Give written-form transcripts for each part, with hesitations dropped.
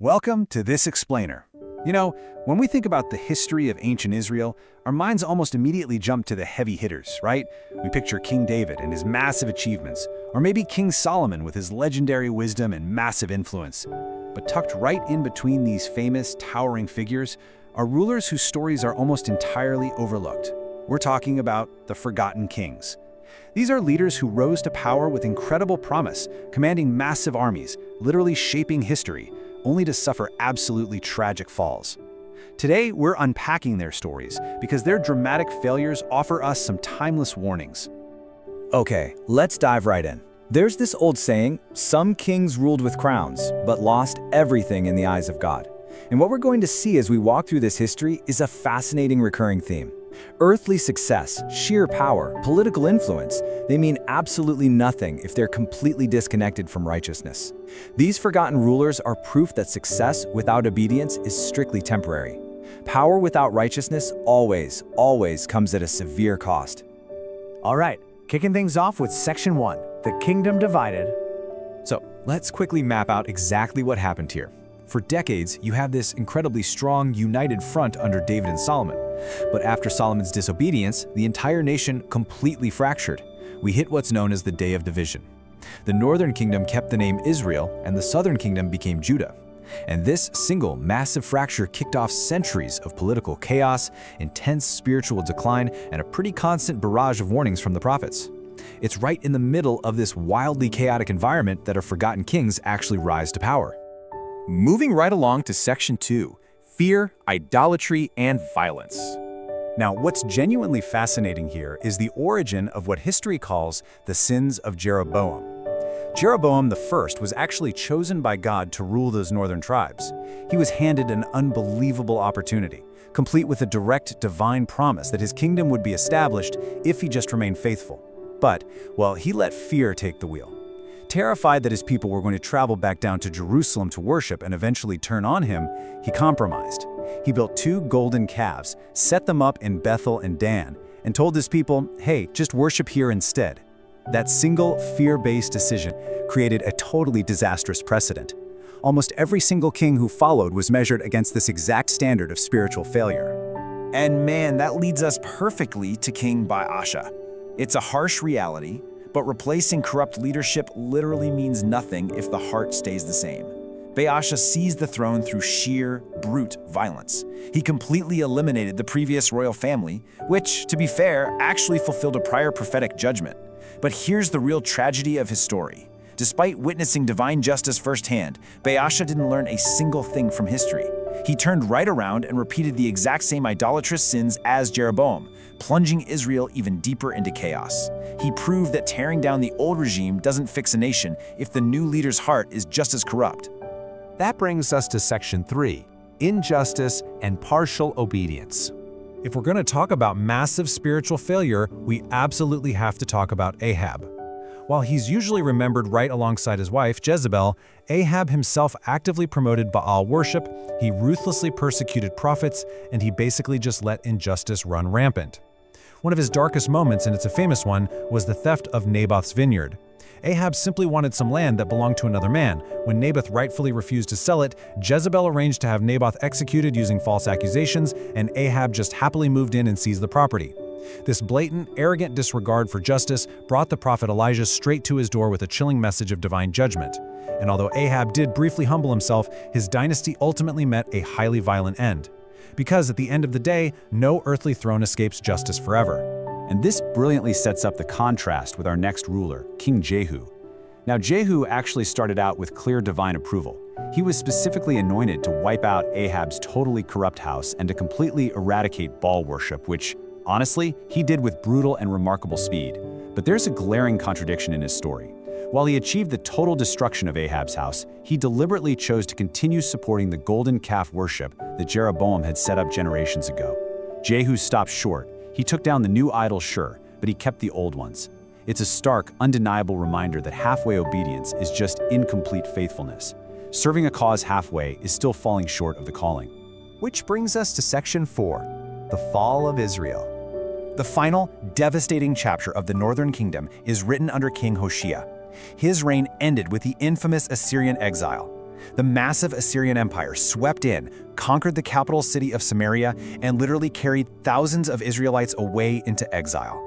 Welcome to This Explainer. You know, when we think about the history of ancient Israel, our minds almost immediately jump to the heavy hitters, right? We picture King David and his massive achievements, or maybe King Solomon with his legendary wisdom and massive influence. But tucked right in between these famous, towering figures are rulers whose stories are almost entirely overlooked. We're talking about the forgotten kings. These are leaders who rose to power with incredible promise, commanding massive armies, literally shaping history, only to suffer absolutely tragic falls. Today, we're unpacking their stories because their dramatic failures offer us some timeless warnings. Okay, let's dive right in. There's this old saying, some kings ruled with crowns, but lost everything in the eyes of God. And what we're going to see as we walk through this history is a fascinating recurring theme. Earthly success, sheer power, political influence, they mean absolutely nothing if they're completely disconnected from righteousness. These forgotten rulers are proof that success without obedience is strictly temporary. Power without righteousness always comes at a severe cost. All right, kicking things off with Section 1, the Kingdom Divided. So let's quickly map out exactly what happened here. For decades, you have this incredibly strong, united front under David and Solomon. But after Solomon's disobedience, the entire nation completely fractured. We hit what's known as the Day of Division. The northern kingdom kept the name Israel, and the southern kingdom became Judah. And this single, massive fracture kicked off centuries of political chaos, intense spiritual decline, and a pretty constant barrage of warnings from the prophets. It's right in the middle of this wildly chaotic environment that our forgotten kings actually rise to power. Moving right along to Section 2, fear, idolatry, and violence. Now, what's genuinely fascinating here is the origin of what history calls the sins of Jeroboam. Jeroboam I was actually chosen by God to rule those northern tribes. He was handed an unbelievable opportunity, complete with a direct divine promise that his kingdom would be established if he just remained faithful. But, well, he let fear take the wheel. Terrified that his people were going to travel back down to Jerusalem to worship and eventually turn on him, he compromised. He built 2 golden calves, set them up in Bethel and Dan, and told his people, hey, just worship here instead. That single fear-based decision created a totally disastrous precedent. Almost every single king who followed was measured against this exact standard of spiritual failure. And man, that leads us perfectly to King Baasha. It's a harsh reality, but replacing corrupt leadership literally means nothing if the heart stays the same. Baasha seized the throne through sheer, brute violence. He completely eliminated the previous royal family, which, to be fair, actually fulfilled a prior prophetic judgment. But here's the real tragedy of his story. Despite witnessing divine justice firsthand, Baasha didn't learn a single thing from history. He turned right around and repeated the exact same idolatrous sins as Jeroboam, plunging Israel even deeper into chaos. He proved that tearing down the old regime doesn't fix a nation if the new leader's heart is just as corrupt. That brings us to Section 3, injustice and partial obedience. If we're going to talk about massive spiritual failure, we absolutely have to talk about Ahab. While he's usually remembered right alongside his wife, Jezebel, Ahab himself actively promoted Baal worship, he ruthlessly persecuted prophets, and he basically just let injustice run rampant. One of his darkest moments, and it's a famous one, was the theft of Naboth's vineyard. Ahab simply wanted some land that belonged to another man. When Naboth rightfully refused to sell it, Jezebel arranged to have Naboth executed using false accusations, and Ahab just happily moved in and seized the property. This blatant, arrogant disregard for justice brought the prophet Elijah straight to his door with a chilling message of divine judgment. And although Ahab did briefly humble himself, his dynasty ultimately met a highly violent end. Because at the end of the day, no earthly throne escapes justice forever. And this brilliantly sets up the contrast with our next ruler, King Jehu. Now, Jehu actually started out with clear divine approval. He was specifically anointed to wipe out Ahab's totally corrupt house and to completely eradicate Baal worship, which, honestly, he did with brutal and remarkable speed. But there's a glaring contradiction in his story. While he achieved the total destruction of Ahab's house, he deliberately chose to continue supporting the golden calf worship that Jeroboam had set up generations ago. Jehu stopped short. He took down the new idols, sure, but he kept the old ones. It's a stark, undeniable reminder that halfway obedience is just incomplete faithfulness. Serving a cause halfway is still falling short of the calling. Which brings us to Section 4, the Fall of Israel. The final, devastating chapter of the northern kingdom is written under King Hoshea. His reign ended with the infamous Assyrian exile. The massive Assyrian Empire swept in, conquered the capital city of Samaria, and literally carried thousands of Israelites away into exile.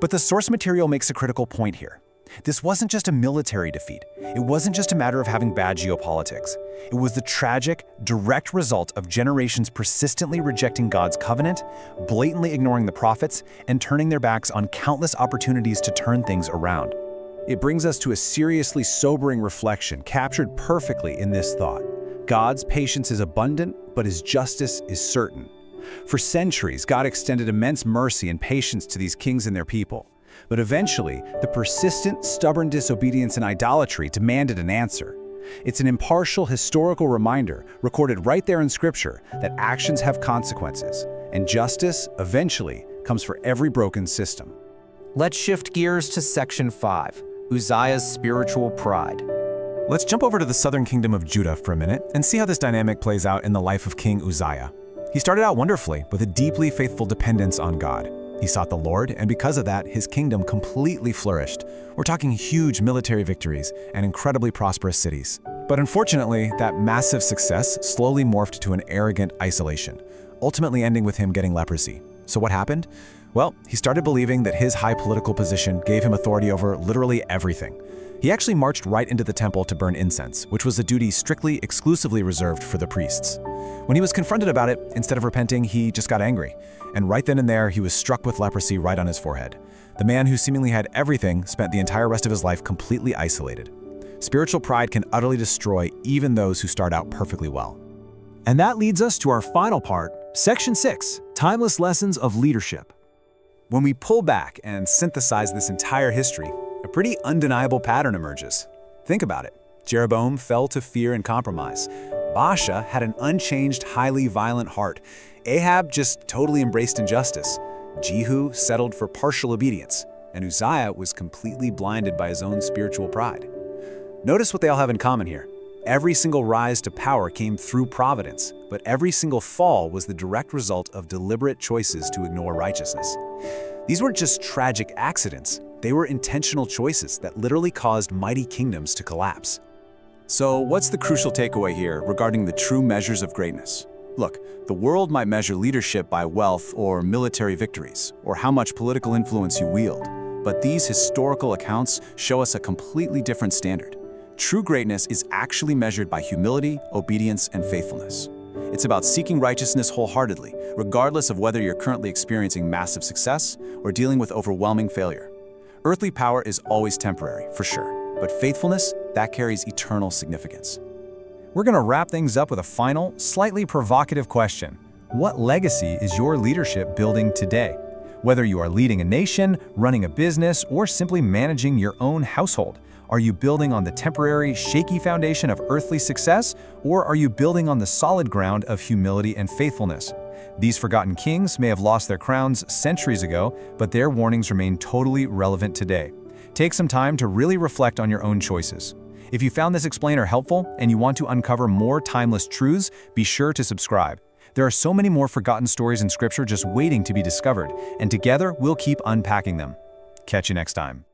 But the source material makes a critical point here. This wasn't just a military defeat. It wasn't just a matter of having bad geopolitics. It was the tragic, direct result of generations persistently rejecting God's covenant, blatantly ignoring the prophets, and turning their backs on countless opportunities to turn things around. It brings us to a seriously sobering reflection captured perfectly in this thought. God's patience is abundant, but his justice is certain. For centuries, God extended immense mercy and patience to these kings and their people. But eventually, the persistent, stubborn disobedience and idolatry demanded an answer. It's an impartial historical reminder, recorded right there in Scripture, that actions have consequences, and justice, eventually, comes for every broken system. Let's shift gears to section 5, Uzziah's spiritual pride. Let's jump over to the southern kingdom of Judah for a minute and see how this dynamic plays out in the life of King Uzziah. He started out wonderfully with a deeply faithful dependence on God. He sought the Lord, and because of that, his kingdom completely flourished. We're talking huge military victories and incredibly prosperous cities. But unfortunately, that massive success slowly morphed to an arrogant isolation, ultimately ending with him getting leprosy. So what happened? Well, he started believing that his high political position gave him authority over literally everything. He actually marched right into the temple to burn incense, which was a duty exclusively reserved for the priests. When he was confronted about it, instead of repenting, he just got angry. And right then and there, he was struck with leprosy right on his forehead. The man who seemingly had everything spent the entire rest of his life completely isolated. Spiritual pride can utterly destroy even those who start out perfectly well. And that leads us to our final part, Section 6, Timeless Lessons of Leadership. When we pull back and synthesize this entire history, a pretty undeniable pattern emerges. Think about it. Jeroboam fell to fear and compromise. Baasha had an unchanged, highly violent heart. Ahab just totally embraced injustice. Jehu settled for partial obedience. And Uzziah was completely blinded by his own spiritual pride. Notice what they all have in common here. Every single rise to power came through providence, but every single fall was the direct result of deliberate choices to ignore righteousness. These weren't just tragic accidents. They were intentional choices that literally caused mighty kingdoms to collapse. So what's the crucial takeaway here regarding the true measures of greatness? Look, the world might measure leadership by wealth or military victories, or how much political influence you wield. But these historical accounts show us a completely different standard. True greatness is actually measured by humility, obedience, and faithfulness. It's about seeking righteousness wholeheartedly, regardless of whether you're currently experiencing massive success or dealing with overwhelming failure. Earthly power is always temporary, for sure, but faithfulness, that carries eternal significance. We're going to wrap things up with a final, slightly provocative question. What legacy is your leadership building today? Whether you are leading a nation, running a business, or simply managing your own household, are you building on the temporary, shaky foundation of earthly success, or are you building on the solid ground of humility and faithfulness? These forgotten kings may have lost their crowns centuries ago, but their warnings remain totally relevant today. Take some time to really reflect on your own choices. If you found this explainer helpful and you want to uncover more timeless truths, be sure to subscribe. There are so many more forgotten stories in Scripture just waiting to be discovered, and together we'll keep unpacking them. Catch you next time.